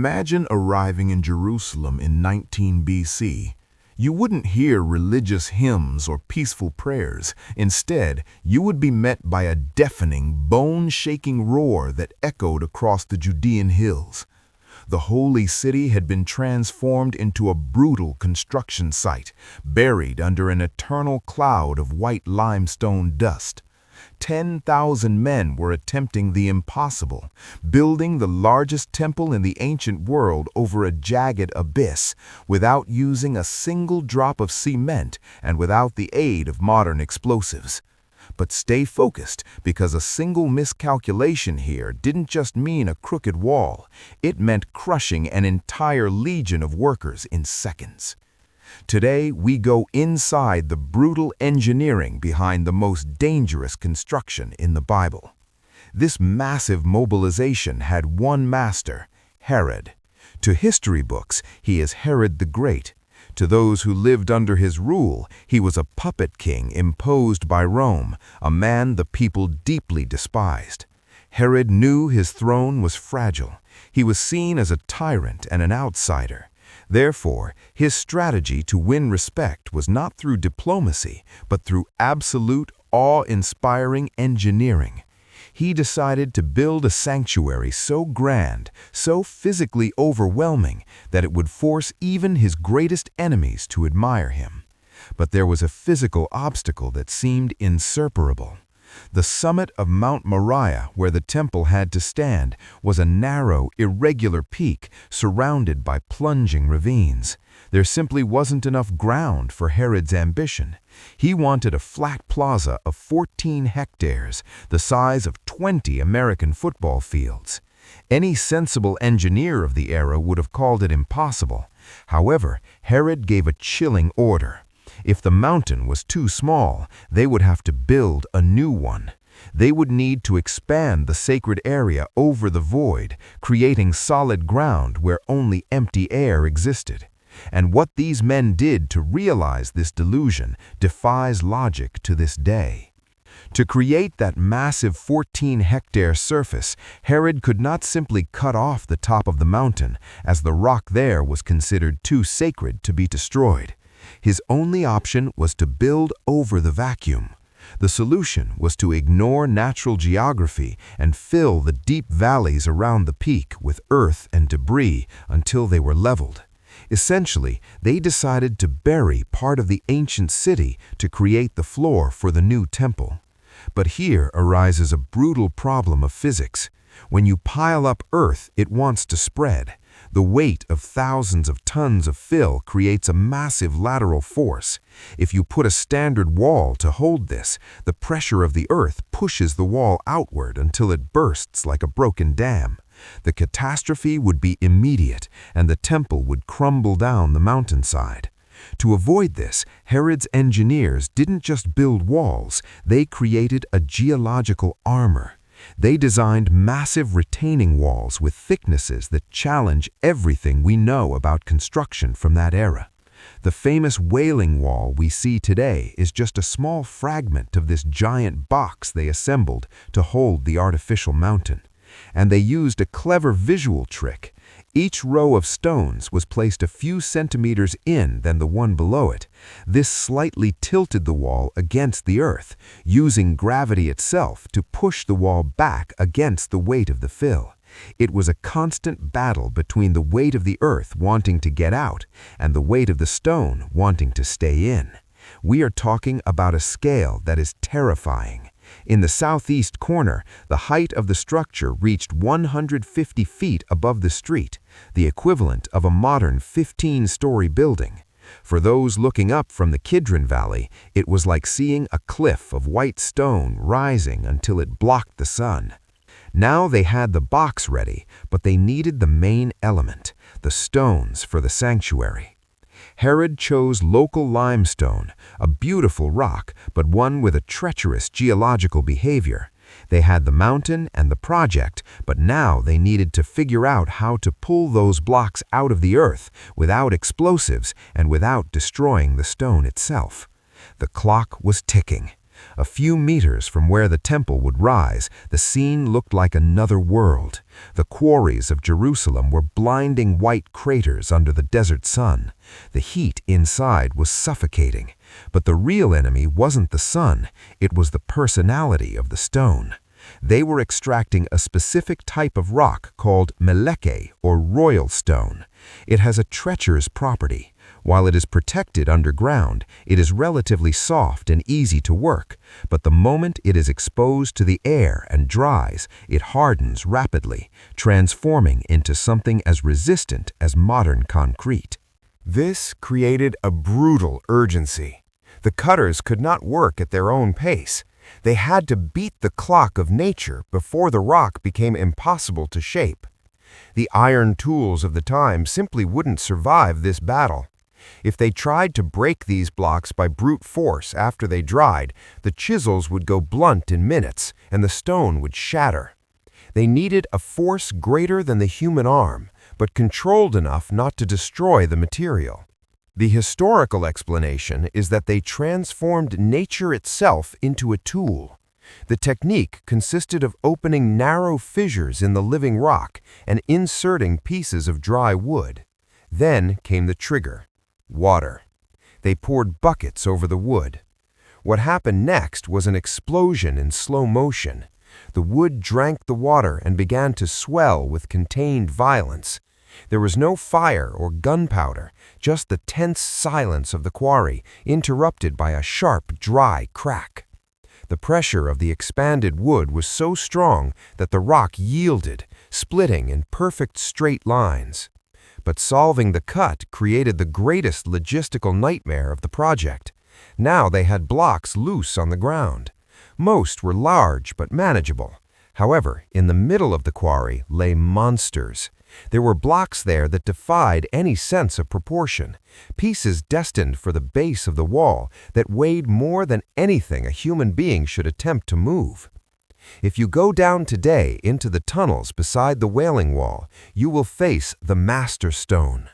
Imagine arriving in Jerusalem in 19 BC. You wouldn't hear religious hymns or peaceful prayers. Instead, you would be met by a deafening, bone-shaking roar that echoed across the Judean hills. The holy city had been transformed into a brutal construction site, buried under an eternal cloud of white limestone dust. 10,000 men were attempting the impossible, building the largest temple in the ancient world over a jagged abyss, without using a single drop of cement and without the aid of modern explosives. But stay focused, because a single miscalculation here didn't just mean a crooked wall. It meant crushing an entire legion of workers in seconds. Today, we go inside the brutal engineering behind the most dangerous construction in the Bible. This massive mobilization had one master, Herod. To history books, he is Herod the Great. To those who lived under his rule, he was a puppet king imposed by Rome, a man the people deeply despised. Herod knew his throne was fragile. He was seen as a tyrant and an outsider. Therefore, his strategy to win respect was not through diplomacy, but through absolute, awe-inspiring engineering. He decided to build a sanctuary so grand, so physically overwhelming, that it would force even his greatest enemies to admire him. But there was a physical obstacle that seemed insuperable. The summit of Mount Moriah, where the temple had to stand, was a narrow, irregular peak surrounded by plunging ravines. There simply wasn't enough ground for Herod's ambition. He wanted a flat plaza of 14 hectares, the size of 20 American football fields. Any sensible engineer of the era would have called it impossible. However, Herod gave a chilling order. If the mountain was too small, they would have to build a new one. They would need to expand the sacred area over the void, creating solid ground where only empty air existed. And what these men did to realize this delusion defies logic to this day. To create that massive 14-hectare surface, Herod could not simply cut off the top of the mountain, as the rock there was considered too sacred to be destroyed. His only option was to build over the vacuum. The solution was to ignore natural geography and fill the deep valleys around the peak with earth and debris until they were leveled. Essentially, they decided to bury part of the ancient city to create the floor for the new temple. But here arises a brutal problem of physics. When you pile up earth, it wants to spread. The weight of thousands of tons of fill creates a massive lateral force. If you put a standard wall to hold this, the pressure of the earth pushes the wall outward until it bursts like a broken dam. The catastrophe would be immediate, and the temple would crumble down the mountainside. To avoid this, Herod's engineers didn't just build walls, they created a geological armor. They designed massive retaining walls with thicknesses that challenge everything we know about construction from that era. The famous Wailing Wall we see today is just a small fragment of this giant box they assembled to hold the artificial mountain. And they used a clever visual trick. Each row of stones was placed a few centimeters in than the one below it. This slightly tilted the wall against the earth, using gravity itself to push the wall back against the weight of the fill. It was a constant battle between the weight of the earth wanting to get out and the weight of the stone wanting to stay in. We are talking about a scale that is terrifying. In the southeast corner, the height of the structure reached 150 feet above the street, the equivalent of a modern 15-story building. For those looking up from the Kidron Valley, it was like seeing a cliff of white stone rising until it blocked the sun. Now they had the box ready, but they needed the main element, the stones for the sanctuary. Herod chose local limestone, a beautiful rock, but one with a treacherous geological behavior. They had the mountain and the project, but now they needed to figure out how to pull those blocks out of the earth without explosives and without destroying the stone itself. The clock was ticking. A few meters from where the temple would rise, the scene looked like another world. The quarries of Jerusalem were blinding white craters under the desert sun. The heat inside was suffocating. But the real enemy wasn't the sun, it was the personality of the stone. They were extracting a specific type of rock called meleke, or royal stone. It has a treacherous property. While it is protected underground, it is relatively soft and easy to work, but the moment it is exposed to the air and dries, it hardens rapidly, transforming into something as resistant as modern concrete. This created a brutal urgency. The cutters could not work at their own pace. They had to beat the clock of nature before the rock became impossible to shape. The iron tools of the time simply wouldn't survive this battle. If they tried to break these blocks by brute force after they dried, the chisels would go blunt in minutes and the stone would shatter. They needed a force greater than the human arm, but controlled enough not to destroy the material. The historical explanation is that they transformed nature itself into a tool. The technique consisted of opening narrow fissures in the living rock and inserting pieces of dry wood. Then came the trigger. Water. They poured buckets over the wood. What happened next was an explosion in slow motion. The wood drank the water and began to swell with contained violence. There was no fire or gunpowder, just the tense silence of the quarry, interrupted by a sharp, dry crack. The pressure of the expanded wood was so strong that the rock yielded, splitting in perfect straight lines. But solving the cut created the greatest logistical nightmare of the project. Now they had blocks loose on the ground. Most were large but manageable. However, in the middle of the quarry lay monsters. There were blocks there that defied any sense of proportion, pieces destined for the base of the wall that weighed more than anything a human being should attempt to move. If you go down today into the tunnels beside the Wailing Wall, you will face the Master Stone.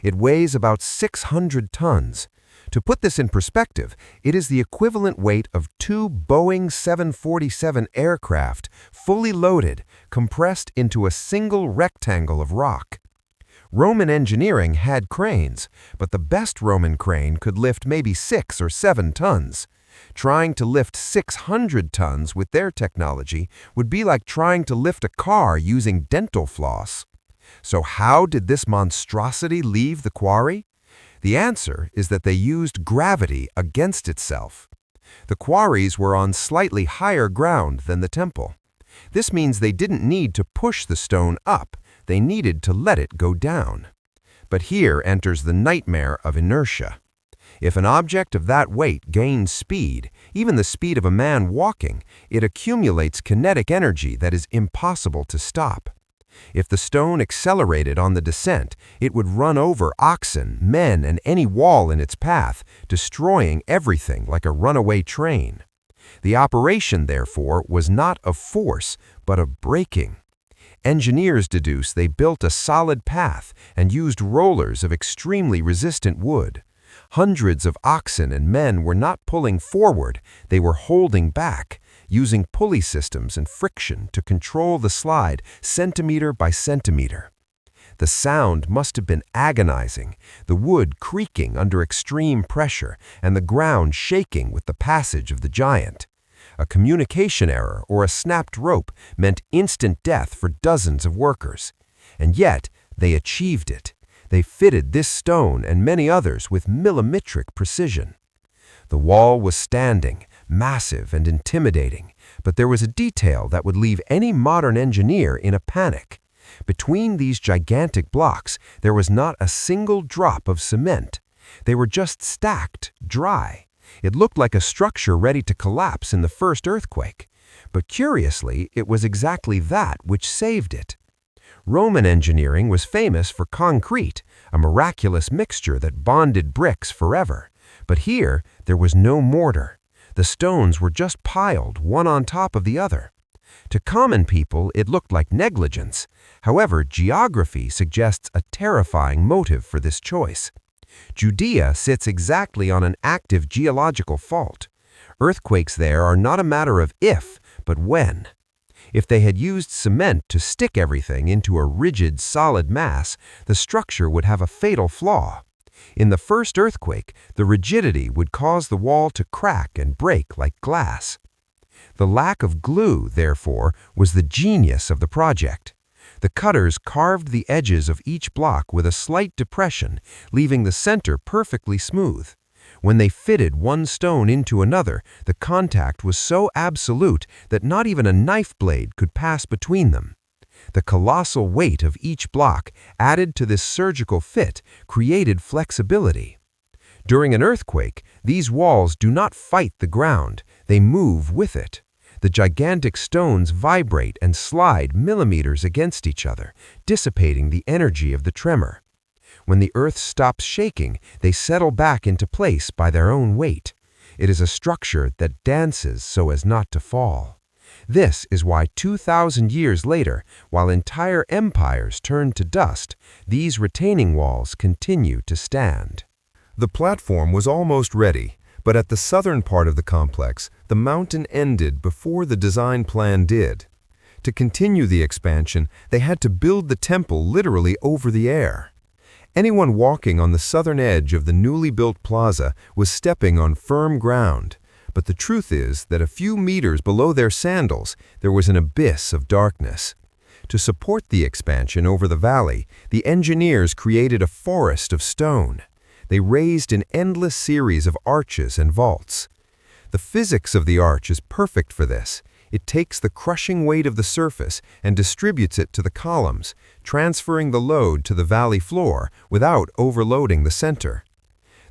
It weighs about 600 tons. To put this in perspective, it is the equivalent weight of 2 Boeing 747 aircraft, fully loaded, compressed into a single rectangle of rock. Roman engineering had cranes, but the best Roman crane could lift maybe 6 or 7 tons. Trying to lift 600 tons with their technology would be like trying to lift a car using dental floss. So how did this monstrosity leave the quarry? The answer is that they used gravity against itself. The quarries were on slightly higher ground than the temple. This means they didn't need to push the stone up, they needed to let it go down. But here enters the nightmare of inertia. If an object of that weight gains speed, even the speed of a man walking, it accumulates kinetic energy that is impossible to stop. If the stone accelerated on the descent, it would run over oxen, men, and any wall in its path, destroying everything like a runaway train. The operation, therefore, was not of force, but of braking. Engineers deduce they built a solid path and used rollers of extremely resistant wood. Hundreds of oxen and men were not pulling forward, they were holding back, using pulley systems and friction to control the slide centimeter by centimeter. The sound must have been agonizing, the wood creaking under extreme pressure and the ground shaking with the passage of the giant. A communication error or a snapped rope meant instant death for dozens of workers. And yet, they achieved it. They fitted this stone and many others with millimetric precision. The wall was standing, massive and intimidating, but there was a detail that would leave any modern engineer in a panic. Between these gigantic blocks, there was not a single drop of cement. They were just stacked, dry. It looked like a structure ready to collapse in the first earthquake. But curiously, it was exactly that which saved it. Roman engineering was famous for concrete, a miraculous mixture that bonded bricks forever. But here, there was no mortar. The stones were just piled, one on top of the other. To common people, it looked like negligence. However, geography suggests a terrifying motive for this choice. Judea sits exactly on an active geological fault. Earthquakes there are not a matter of if, but when. If they had used cement to stick everything into a rigid, solid mass, the structure would have a fatal flaw. In the first earthquake, the rigidity would cause the wall to crack and break like glass. The lack of glue, therefore, was the genius of the project. The cutters carved the edges of each block with a slight depression, leaving the center perfectly smooth. When they fitted one stone into another, the contact was so absolute that not even a knife blade could pass between them. The colossal weight of each block, added to this surgical fit, created flexibility. During an earthquake, these walls do not fight the ground, they move with it. The gigantic stones vibrate and slide millimeters against each other, dissipating the energy of the tremor. When the earth stops shaking, they settle back into place by their own weight. It is a structure that dances so as not to fall. This is why 2,000 years later, while entire empires turn to dust, these retaining walls continue to stand. The platform was almost ready, but at the southern part of the complex, the mountain ended before the design plan did. To continue the expansion, they had to build the temple literally over the air. Anyone walking on the southern edge of the newly built plaza was stepping on firm ground, but the truth is that a few meters below their sandals, there was an abyss of darkness. To support the expansion over the valley, the engineers created a forest of stone. They raised an endless series of arches and vaults. The physics of the arch is perfect for this. It takes the crushing weight of the surface and distributes it to the columns, transferring the load to the valley floor without overloading the center.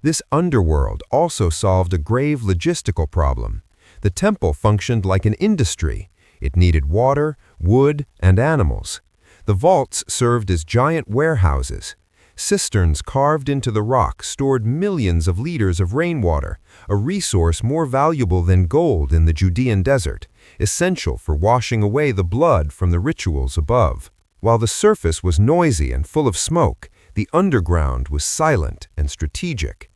This underworld also solved a grave logistical problem. The temple functioned like an industry. It needed water, wood, and animals. The vaults served as giant warehouses. Cisterns carved into the rock stored millions of liters of rainwater, a resource more valuable than gold in the Judean desert, essential for washing away the blood from the rituals above. While the surface was noisy and full of smoke, the underground was silent and strategic.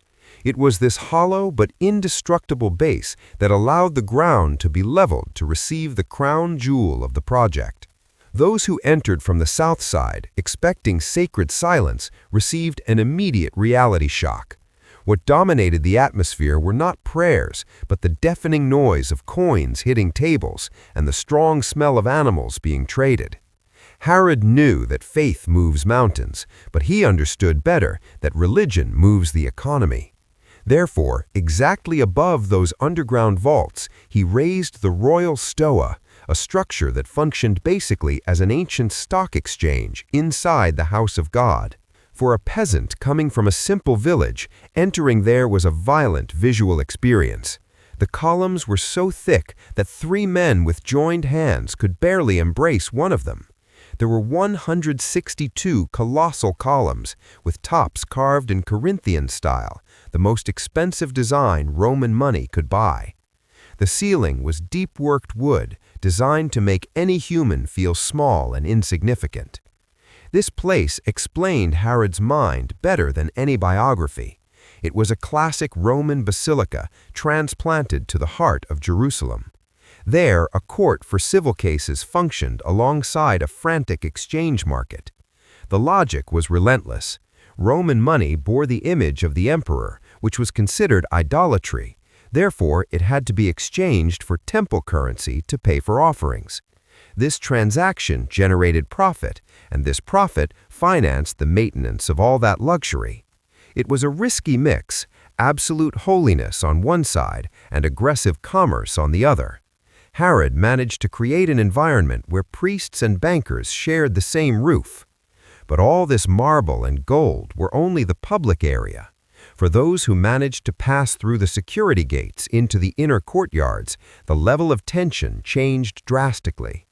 It was this hollow but indestructible base that allowed the ground to be leveled to receive the crown jewel of the project. Those who entered from the south side, expecting sacred silence, received an immediate reality shock. What dominated the atmosphere were not prayers, but the deafening noise of coins hitting tables and the strong smell of animals being traded. Herod knew that faith moves mountains, but he understood better that religion moves the economy. Therefore, exactly above those underground vaults, he raised the royal stoa, a structure that functioned basically as an ancient stock exchange inside the house of God. For a peasant coming from a simple village, entering there was a violent visual experience. The columns were so thick that 3 men with joined hands could barely embrace one of them. There were 162 colossal columns, with tops carved in Corinthian style, the most expensive design Roman money could buy. The ceiling was deep-worked wood, designed to make any human feel small and insignificant. This place explained Herod's mind better than any biography. It was a classic Roman basilica transplanted to the heart of Jerusalem. There, a court for civil cases functioned alongside a frantic exchange market. The logic was relentless. Roman money bore the image of the emperor, which was considered idolatry. Therefore, it had to be exchanged for temple currency to pay for offerings. This transaction generated profit, and this profit financed the maintenance of all that luxury. It was a risky mix, absolute holiness on one side and aggressive commerce on the other. Herod managed to create an environment where priests and bankers shared the same roof. But all this marble and gold were only the public area. For those who managed to pass through the security gates into the inner courtyards, the level of tension changed drastically.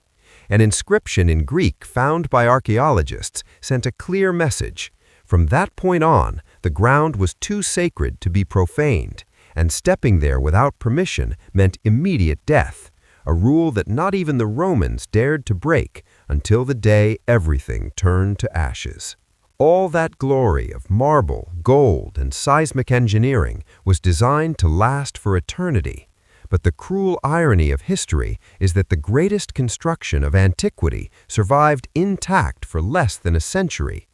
An inscription in Greek found by archaeologists sent a clear message. From that point on, the ground was too sacred to be profaned, and stepping there without permission meant immediate death, a rule that not even the Romans dared to break until the day everything turned to ashes. All that glory of marble, gold, and seismic engineering was designed to last for eternity. But the cruel irony of history is that the greatest construction of antiquity survived intact for less than a century.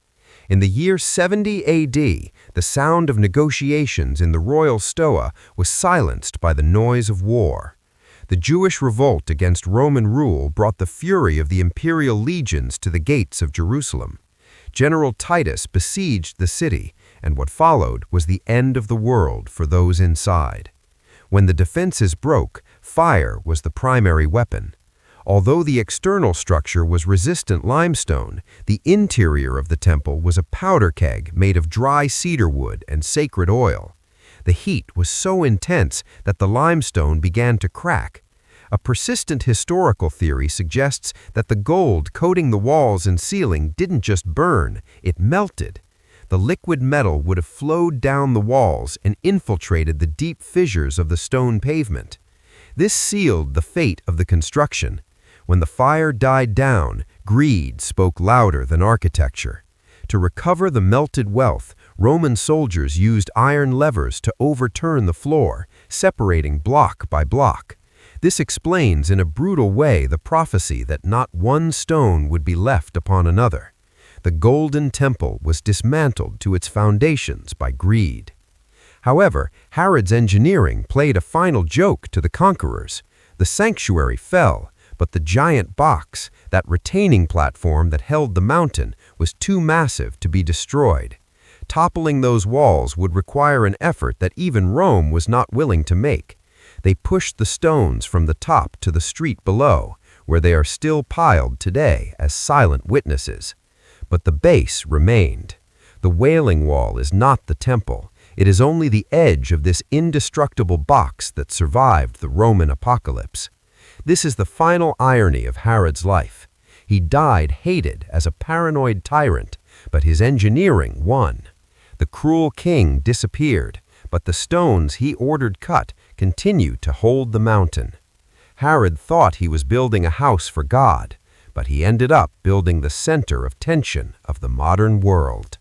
In the year 70 AD, the sound of negotiations in the royal stoa was silenced by the noise of war. The Jewish revolt against Roman rule brought the fury of the imperial legions to the gates of Jerusalem. General Titus besieged the city, and what followed was the end of the world for those inside. When the defenses broke, fire was the primary weapon. Although the external structure was resistant limestone, the interior of the temple was a powder keg made of dry cedar wood and sacred oil. The heat was so intense that the limestone began to crack. A persistent historical theory suggests that the gold coating the walls and ceiling didn't just burn, it melted. The liquid metal would have flowed down the walls and infiltrated the deep fissures of the stone pavement. This sealed the fate of the construction. When the fire died down, greed spoke louder than architecture. To recover the melted wealth, Roman soldiers used iron levers to overturn the floor, separating block by block. This explains in a brutal way the prophecy that not one stone would be left upon another. The Golden Temple was dismantled to its foundations by greed. However, Herod's engineering played a final joke to the conquerors. The sanctuary fell, but the giant box, that retaining platform that held the mountain, was too massive to be destroyed. Toppling those walls would require an effort that even Rome was not willing to make. They pushed the stones from the top to the street below, where they are still piled today as silent witnesses. But the base remained. The Wailing Wall is not the temple. It is only the edge of this indestructible box that survived the Roman apocalypse. This is the final irony of Herod's life. He died hated as a paranoid tyrant, but his engineering won. The cruel king disappeared, but the stones he ordered cut continued to hold the mountain. Herod thought he was building a house for God, but he ended up building the center of tension of the modern world.